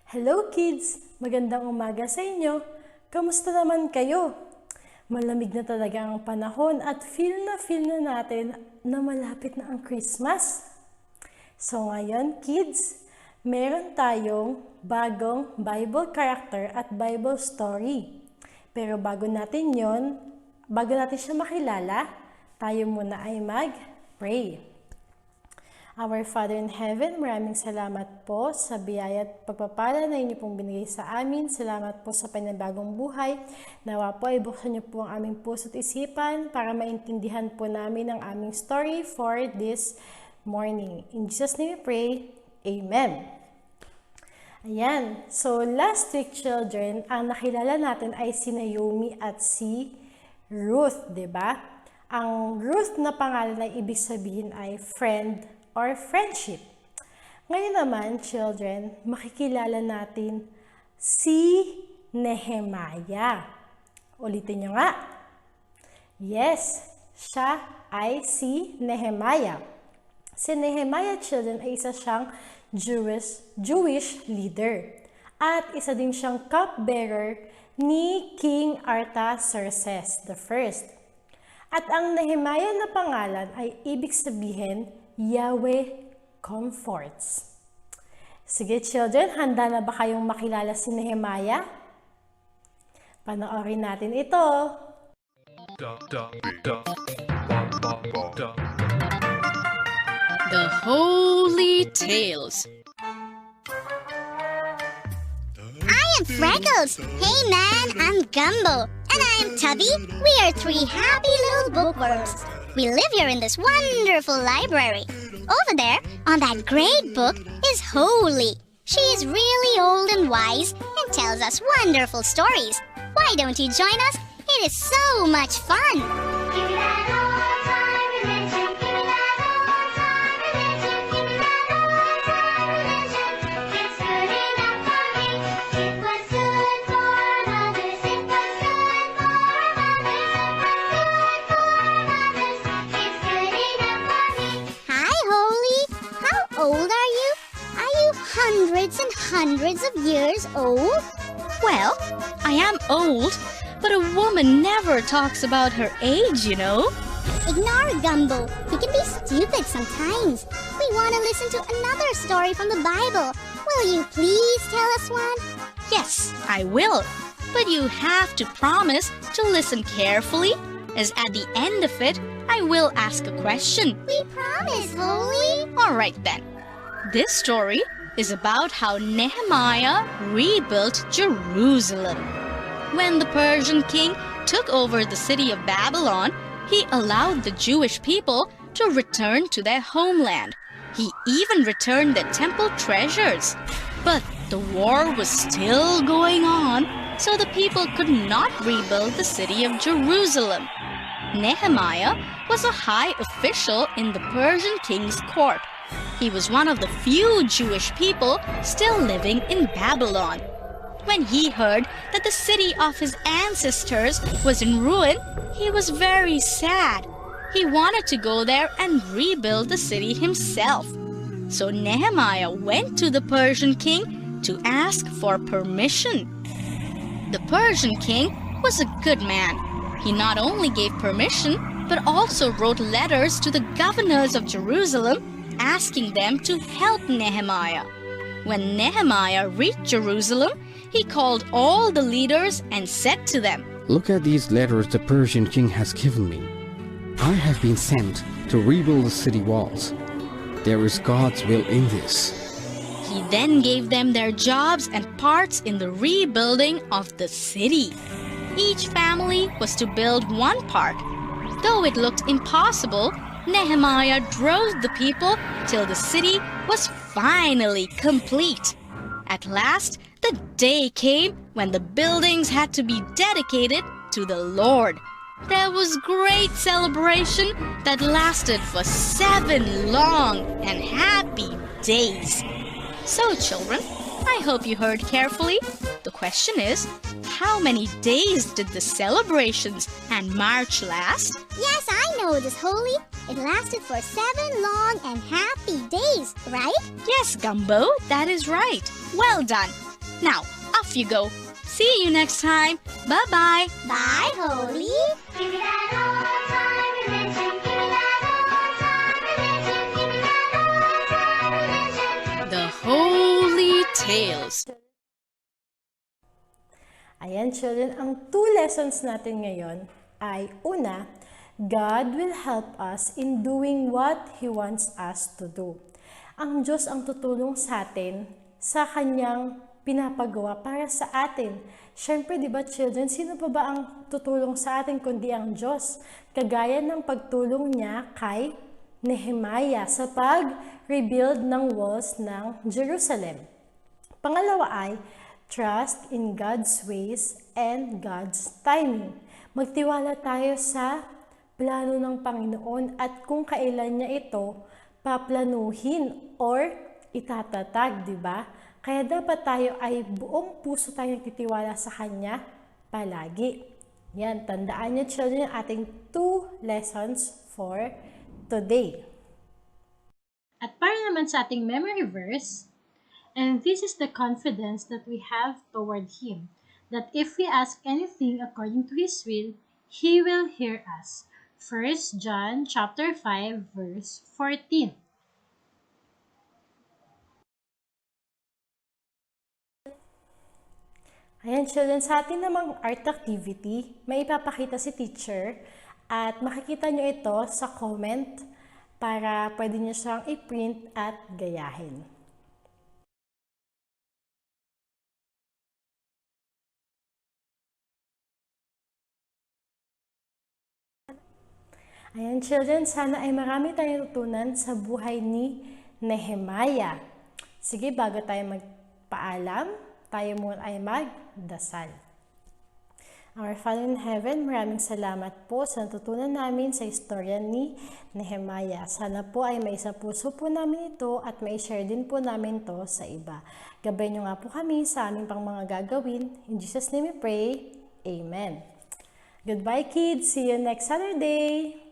Hello kids! Magandang umaga sa inyo! Kamusta naman kayo? Malamig na talaga ang panahon at feel na natin na malapit na ang Christmas. So ngayon kids, meron tayong bagong Bible character at Bible story. Pero bago natin siya makilala, tayo muna ay mag-pray. Our Father in Heaven, maraming salamat po sa biyaya at pagpapala na inyo pong binigay sa amin. Salamat po sa panibagong buhay. Nawa po ay buksan niyo po ang aming puso at isipan para maintindihan po namin ang aming story for this morning. In Jesus' name we pray, Amen. Ayan, so last week children, ang nakilala natin ay si Naomi at si Ruth, diba? Ang Ruth na pangalan ay ibig sabihin ay friend or friendship. Ngayon naman, children, makikilala natin si Nehemiah. Ulitin nyo nga. Yes, siya ay si Nehemiah. Si Nehemiah, children, ay isa siyang Jewish leader. At isa din siyang cupbearer ni King Artaxerxes I. At ang Nehemiah na pangalan ay ibig sabihin Yahweh comforts. Sige children, handa na ba kayong makilala si Nehemiah? Panoorin natin ito. The Holy Tales. I am Freckles. Hey man, I'm Gumbo. And I am Tubby. We are three happy little bookworms. We live here in this wonderful library. Over there, on that great book, is Holy. She is really old and wise and tells us wonderful stories. Why don't you join us? It is so much fun. Give me that old time religion. Give me that old time religion. Give me that old time religion. It's good enough for me. It was good for mothers. It was good for mothers. It was good for mothers. It's good enough for me. Hi, Holy. How old are you? Are you hundreds and hundreds of years old? Well, I am old, but a woman never talks about her age, you know. Ignore Gumbo. He can be stupid sometimes. We want to listen to another story from the Bible. Will you please tell us one? Yes, I will. But you have to promise to listen carefully, as at the end of it, I will ask a question. We promise, Holy. All right then. This story is about how Nehemiah rebuilt Jerusalem. When the Persian king took over the city of Babylon, he allowed the Jewish people to return to their homeland. He even returned their temple treasures. But the war was still going on, so the people could not rebuild the city of Jerusalem. Nehemiah was a high official in the Persian king's court. He was one of the few Jewish people still living in Babylon. When he heard that the city of his ancestors was in ruin, he was very sad. He wanted to go there and rebuild the city himself. So Nehemiah went to the Persian king to ask for permission. The Persian king was a good man. He not only gave permission, but also wrote letters to the governors of Jerusalem asking them to help Nehemiah. When Nehemiah reached Jerusalem, he called all the leaders and said to them, "Look at these letters the Persian king has given me. I have been sent to rebuild the city walls. There is God's will in this." He then gave them their jobs and parts in the rebuilding of the city. Each family was to build one part. Though it looked impossible, Nehemiah drove the people till the city was finally complete. At last, the day came when the buildings had to be dedicated to the Lord. There was great celebration that lasted for 7 long and happy days. So, children, I hope you heard carefully. The question is, how many days did the celebrations and march last? Yes, I know this, Holy. It lasted for 7 long and happy days, right? Yes, Gumbo, that is right. Well done. Now, off you go. See you next time. Bye-bye. Bye, Holy. Give me that old-time religion. Give me that old-time religion. Give me that old-time religion. The Holy Tales. Ayan, children, ang 2 lessons natin ngayon ay una, God will help us in doing what He wants us to do. Ang Diyos ang tutulong sa atin sa Kanyang pinapagawa para sa atin. Siyempre, di ba children, sino pa ba ang tutulong sa atin kundi ang Diyos? Kagaya ng pagtulong niya kay Nehemiah sa pag-rebuild ng walls ng Jerusalem. Pangalawa ay, trust in God's ways and God's timing. Magtiwala tayo sa plano ng Panginoon at kung kailan niya ito paplanuhin or itatatag, di ba? Kaya dapat tayo ay buong puso tayong titiwala sa Kanya palagi. Yan, tandaan niyo children yung ating 2 lessons for today. At para naman sa ating memory verse, and this is the confidence that we have toward Him, that if we ask anything according to His will, He will hear us. 1 John chapter 5 verse 14. Ayan children, sa ating namang art activity, may ipapakita si teacher at makikita nyo ito sa comment para pwede nyo siyang i-print at gayahin. Ayan children, sana ay marami tayong tutunan sa buhay ni Nehemiah. Sige, bago tayo magpaalam, tayo muna ay magdasal. Our Father in Heaven, maraming salamat po sa natutunan namin sa istorya ni Nehemiah. Sana po ay may sa puso po namin ito at may share din po namin to sa iba. Gabayan nyo nga po kami sa aming pang mga gagawin. In Jesus' name we pray. Amen. Goodbye kids. See you next Saturday.